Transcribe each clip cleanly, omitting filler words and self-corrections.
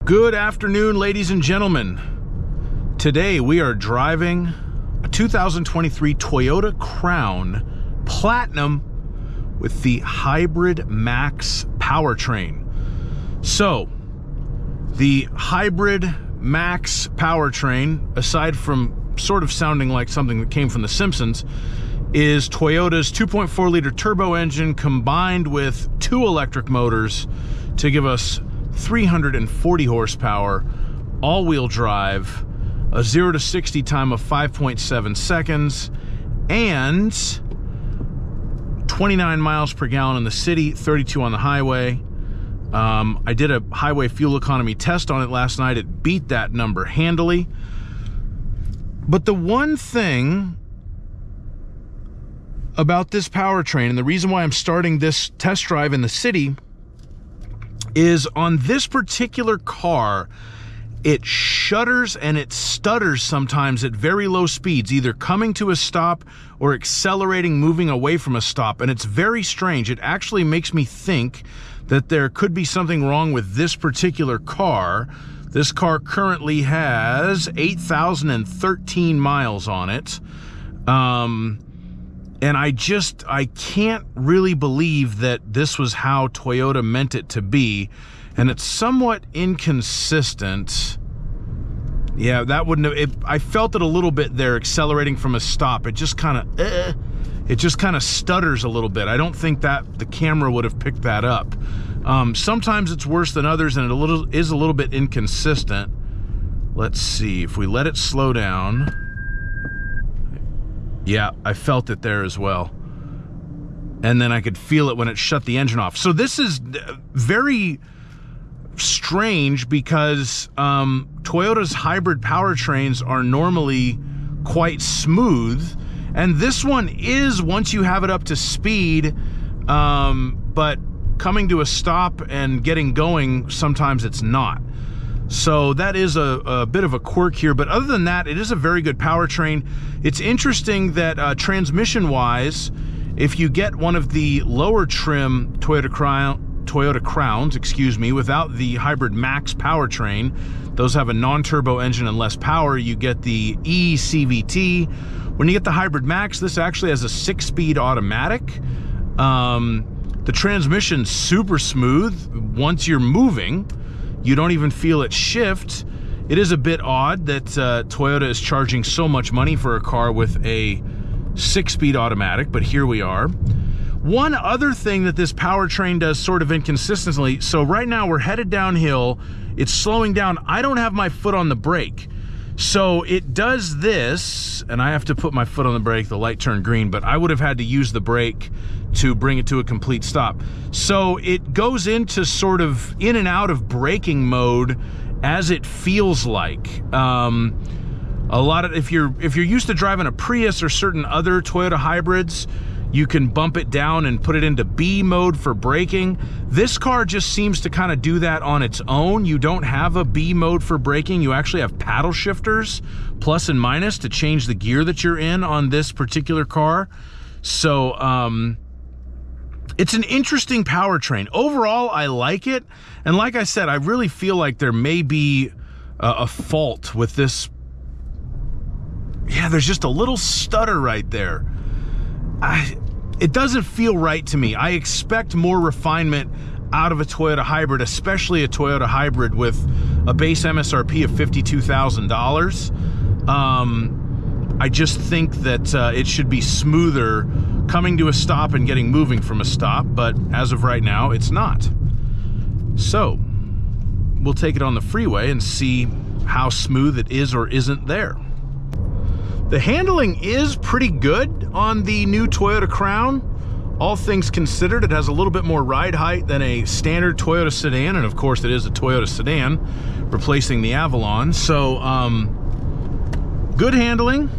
Good afternoon, ladies and gentlemen. Today we are driving a 2023 Toyota Crown Platinum with the HybridMAX powertrain. So, the HybridMAX powertrain, aside from sort of sounding like something that came from The Simpsons, is Toyota's 2.4 liter turbo engine combined with two electric motors to give us 340 horsepower, all-wheel drive, a 0 to 60 time of 5.7 seconds, and 29 miles per gallon in the city, 32 on the highway. I did a highway fuel economy test on it last night. It beat that number handily. But the one thing about this powertrain, and the reason why I'm starting this test drive in the city, is on this particular car, it shudders and it stutters sometimes at very low speeds, either coming to a stop or accelerating, moving away from a stop. And it's very strange. It actually makes me think that there could be something wrong with this particular car. This car currently has 8,013 miles on it. And I can't really believe that this was how Toyota meant it to be. And it's somewhat inconsistent. Yeah, that wouldn't have, I felt it a little bit there, accelerating from a stop. It just kind of stutters a little bit. I don't think that the camera would have picked that up. Sometimes it's worse than others, and it is a little bit inconsistent. Let's see, if we let it slow down. Yeah, I felt it there as well. And then I could feel it when it shut the engine off. So this is very strange because Toyota's hybrid powertrains are normally quite smooth. And this one is, once you have it up to speed, but coming to a stop and getting going, sometimes it's not. So that is a bit of a quirk here, but other than that, it is a very good powertrain. It's interesting that transmission-wise, if you get one of the lower trim Toyota Crowns, without the HybridMAX powertrain, those have a non-turbo engine and less power. You get the eCVT. When you get the HybridMAX, this actually has a 6-speed automatic. The transmission's super smooth once you're moving. You don't even feel it shift. It is a bit odd that Toyota is charging so much money for a car with a 6-speed automatic, but here we are. One other thing that this powertrain does sort of inconsistently, so right now we're headed downhill, it's slowing down, I don't have my foot on the brake. So it does this, and I have to put my foot on the brake, the light turned green, but I would have had to use the brake to bring it to a complete stop. So it goes into sort of in and out of braking mode as it feels like. A lot of, if you're used to driving a Prius or certain other Toyota hybrids, you can bump it down and put it into B mode for braking. This car just seems to kind of do that on its own. You don't have a B mode for braking. You actually have paddle shifters, plus and minus, to change the gear that you're in on this particular car. So, it's an interesting powertrain. Overall, I like it. And like I said, I really feel like there may be a fault with this. Yeah, there's just a little stutter right there. It doesn't feel right to me. I expect more refinement out of a Toyota hybrid, especially a Toyota hybrid with a base MSRP of $52,000. I just think that it should be smoother coming to a stop and getting moving from a stop, but as of right now, it's not. So, we'll take it on the freeway and see how smooth it is or isn't there. The handling is pretty good on the new Toyota Crown. All things considered, it has a little bit more ride height than a standard Toyota sedan, and of course it is a Toyota sedan, replacing the Avalon. So, good handling.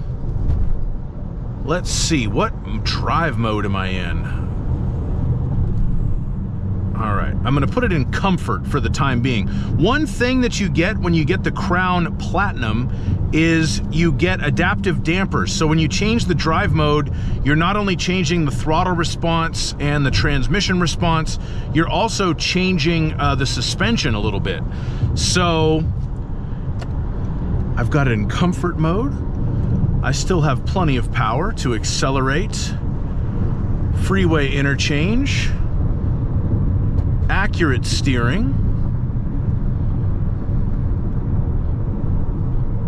Let's see, what drive mode am I in? All right, I'm gonna put it in comfort for the time being. One thing that you get when you get the Crown Platinum is you get adaptive dampers. So when you change the drive mode, you're not only changing the throttle response and the transmission response, you're also changing the suspension a little bit. So I've got it in comfort mode. I still have plenty of power to accelerate, freeway interchange, accurate steering.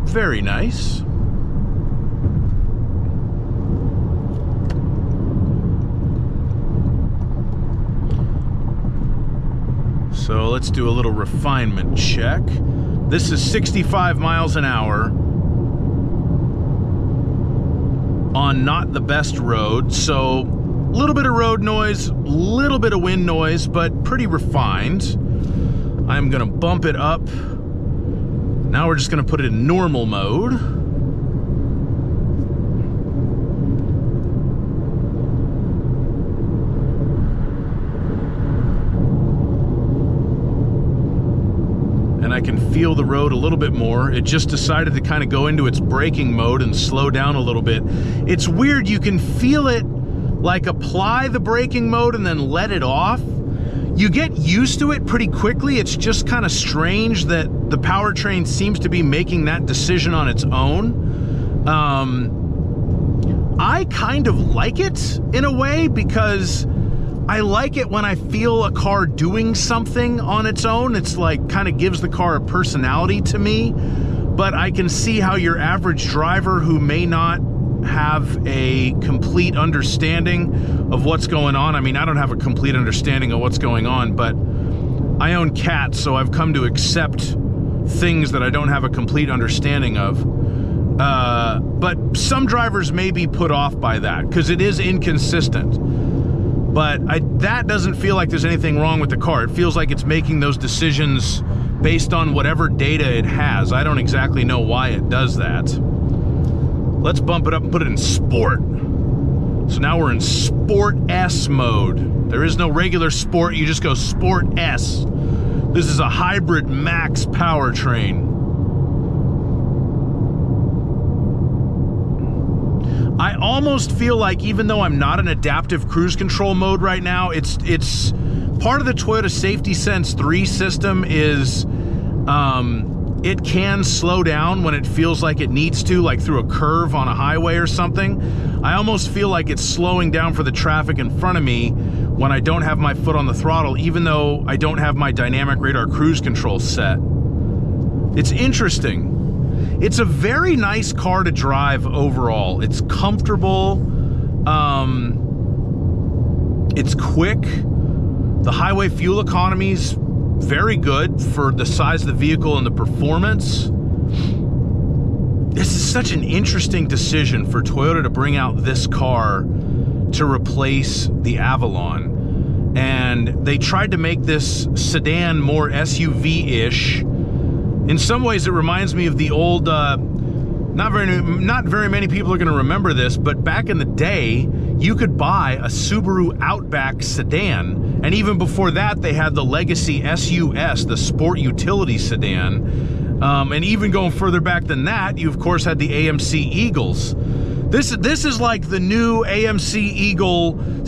Very nice. So let's do a little refinement check. This is 65 miles an hour on not the best road, so a little bit of road noise, a little bit of wind noise, but pretty refined. I'm gonna bump it up. Now we're just gonna put it in normal mode. And I can feel the road a little bit more. It just decided to kind of go into its braking mode and slow down a little bit. It's weird, you can feel it like apply the braking mode and then let it off. You get used to it pretty quickly. It's just kind of strange that the powertrain seems to be making that decision on its own. I kind of like it in a way because I like it when I feel a car doing something on its own. It's like kind of gives the car a personality to me, but I can see how your average driver who may not have a complete understanding of what's going on. I mean, I don't have a complete understanding of what's going on, but I own cats, so I've come to accept things that I don't have a complete understanding of. But some drivers may be put off by that because it is inconsistent. But that doesn't feel like there's anything wrong with the car. It feels like it's making those decisions based on whatever data it has. I don't exactly know why it does that. Let's bump it up and put it in sport. So now we're in Sport S mode. There is no regular sport, you just go Sport S. This is a HybridMAX powertrain. I almost feel like, even though I'm not in adaptive cruise control mode right now, it's part of the Toyota Safety Sense 3 system is it can slow down when it feels like it needs to, like through a curve on a highway or something. I almost feel like it's slowing down for the traffic in front of me when I don't have my foot on the throttle, even though I don't have my dynamic radar cruise control set. It's interesting. It's a very nice car to drive overall. It's comfortable. It's quick. The highway fuel economy's very good for the size of the vehicle and the performance. This is such an interesting decision for Toyota to bring out this car to replace the Avalon. And they tried to make this sedan more SUV-ish. In some ways, it reminds me of the old, not very many people are going to remember this, but back in the day, you could buy a Subaru Outback sedan. And even before that, they had the Legacy SUS, the sport utility sedan. And even going further back than that, you of course had the AMC Eagles. This is like the new AMC Eagle /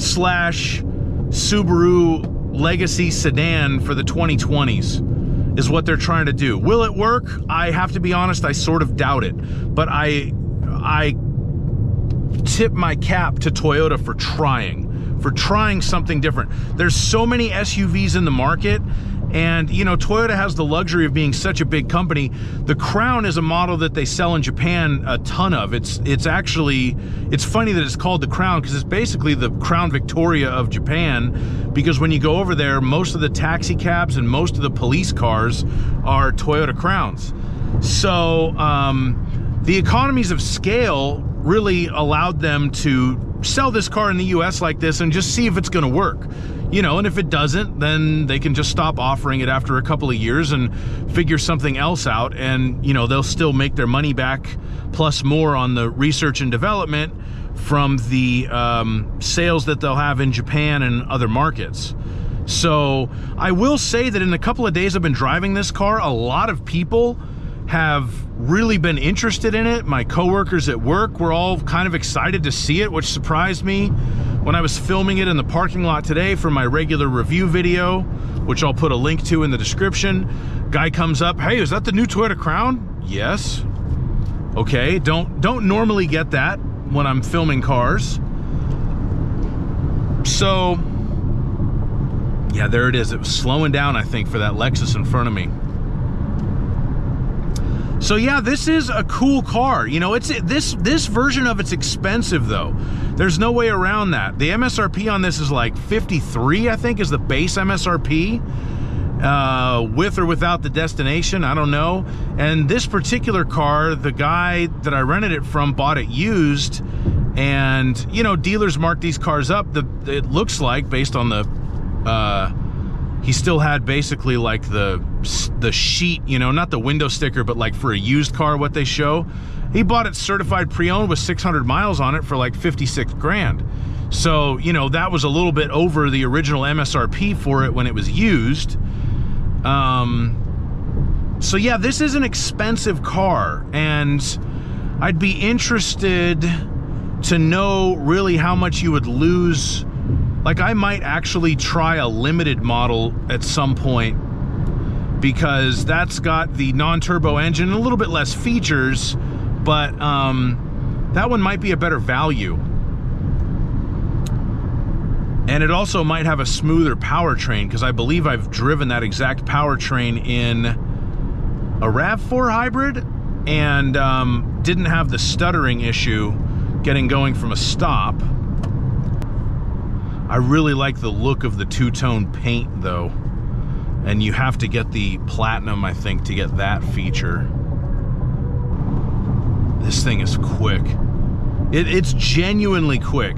Subaru Legacy sedan for the 2020s. Is what they're trying to do. Will it work? I have to be honest, I sort of doubt it. But I tip my cap to Toyota for trying something different. There's so many SUVs in the market, and you know, Toyota has the luxury of being such a big company. The Crown is a model that they sell in Japan a ton of. It's funny that it's called the Crown because it's basically the Crown Victoria of Japan, because when you go over there, most of the taxi cabs and most of the police cars are Toyota Crowns. So the economies of scale really allowed them to sell this car in the US like this and just see if it's going to work. You know, and if it doesn't, then they can just stop offering it after a couple of years and figure something else out, and you know, they'll still make their money back plus more on the research and development from the sales that they'll have in Japan and other markets. So I will say that in the couple of days I've been driving this car, a lot of people have really been interested in it. My coworkers at work were all kind of excited to see it, which surprised me when I was filming it in the parking lot today for my regular review video, which I'll put a link to in the description. Guy comes up, hey, is that the new Toyota Crown? Yes. Okay, don't normally get that when I'm filming cars. So, yeah, there it is. It was slowing down, I think, for that Lexus in front of me. So yeah, this is a cool car. You know, this version of it's expensive though. There's no way around that. The MSRP on this is like 53, I think, is the base MSRP. With or without the destination, I don't know. And this particular car, the guy that I rented it from bought it used, and you know, dealers mark these cars up. It looks like, based on the he still had basically like the sheet, you know, not the window sticker, but like for a used car, what they show. He bought it certified pre-owned with 600 miles on it for like 56 grand. So, you know, that was a little bit over the original MSRP for it when it was used. So yeah, this is an expensive car, and I'd be interested to know really how much you would lose. Like, I might actually try a limited model at some point, because that's got the non-turbo engine and a little bit less features, but that one might be a better value. And it also might have a smoother powertrain, because I believe I've driven that exact powertrain in a RAV4 hybrid and didn't have the stuttering issue getting going from a stop. I really like the look of the two-tone paint though, and you have to get the platinum, I think, to get that feature. This thing is quick. It's genuinely quick.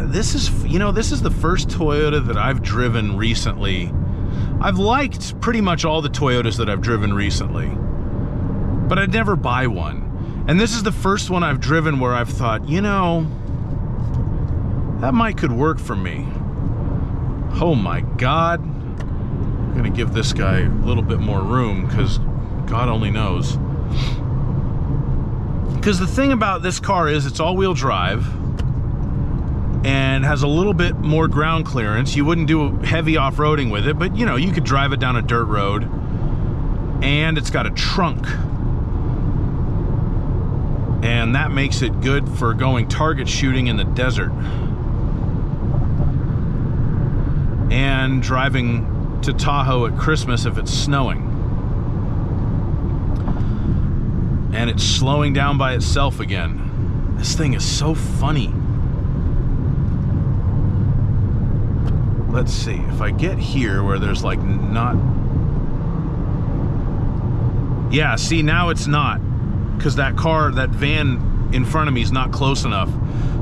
This is, you know, this is the first Toyota that I've driven recently. I've liked pretty much all the Toyotas that I've driven recently, but I'd never buy one. And this is the first one I've driven where I've thought, you know, that could work for me. Oh my God. I'm gonna give this guy a little bit more room, because God only knows. Because the thing about this car is it's all-wheel drive and has a little bit more ground clearance. You wouldn't do heavy off-roading with it, but you know, you could drive it down a dirt road. And it's got a trunk, and that makes it good for going target shooting in the desert and driving to Tahoe at Christmas if it's snowing. And it's slowing down by itself again. This thing is so funny. Let's see if I get here where there's like not. Yeah, see, now it's not, because that van in front of me is not close enough.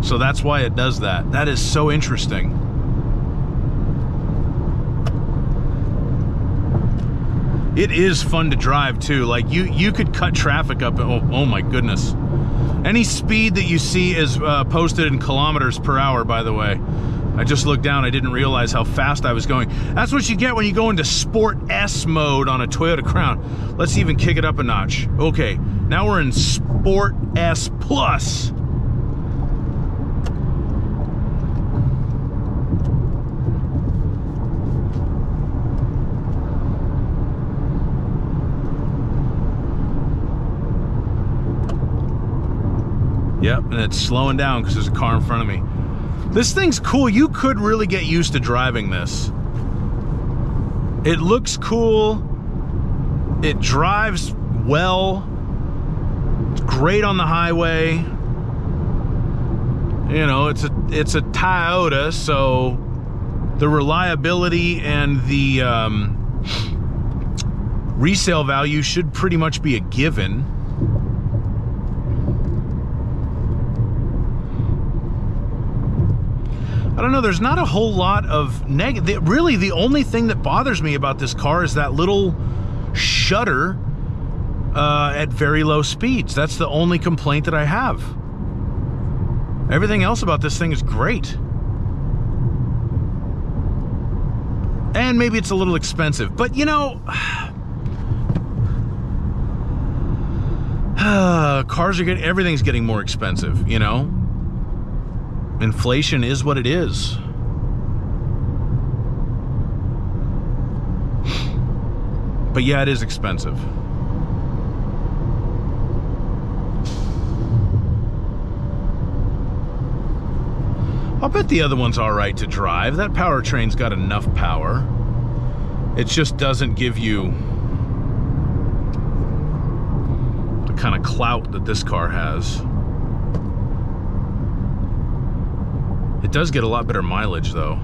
So that's why it does that. That is so interesting. It is fun to drive too. Like, you could cut traffic up. Oh my goodness. Any speed that you see is posted in kilometers per hour, by the way. I just looked down, I didn't realize how fast I was going. That's what you get when you go into Sport S mode on a Toyota Crown. Let's even kick it up a notch. Okay, now we're in Sport S Plus. Yep, and it's slowing down because there's a car in front of me. This thing's cool. You could really get used to driving this. It looks cool. It drives well. It's great on the highway. You know, it's a Toyota, so the reliability and the resale value should pretty much be a given. I don't know, there's not a whole lot of negative. Really, the only thing that bothers me about this car is that little shutter at very low speeds. That's the only complaint that I have. Everything else about this thing is great. And maybe it's a little expensive, but you know, cars are getting, everything's getting more expensive, you know? Inflation is what it is. But yeah, it is expensive. I'll bet the other one's all right to drive. That powertrain's got enough power. It just doesn't give you the kind of clout that this car has. It does get a lot better mileage, though.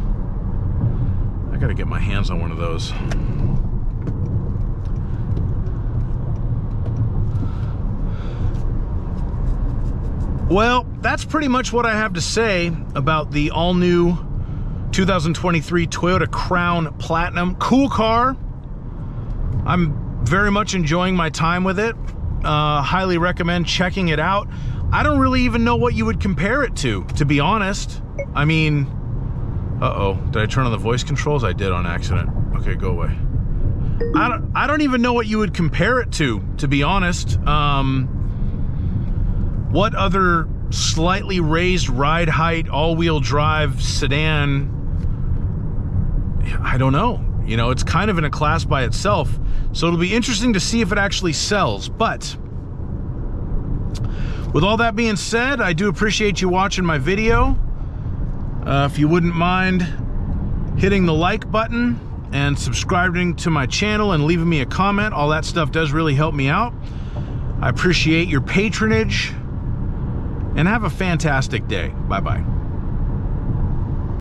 I gotta get my hands on one of those. Well, that's pretty much what I have to say about the all-new 2023 Toyota Crown Platinum. Cool car. I'm very much enjoying my time with it. Highly recommend checking it out. I don't really even know what you would compare it to be honest. I mean, uh-oh, did I turn on the voice controls? I did on accident. Okay, go away. I don't even know what you would compare it to be honest. What other slightly raised ride height, all-wheel drive sedan? I don't know. You know, it's kind of in a class by itself. So it'll be interesting to see if it actually sells. But with all that being said, I do appreciate you watching my video. If you wouldn't mind hitting the like button and subscribing to my channel and leaving me a comment, all that stuff does really help me out. I appreciate your patronage. And have a fantastic day. Bye-bye.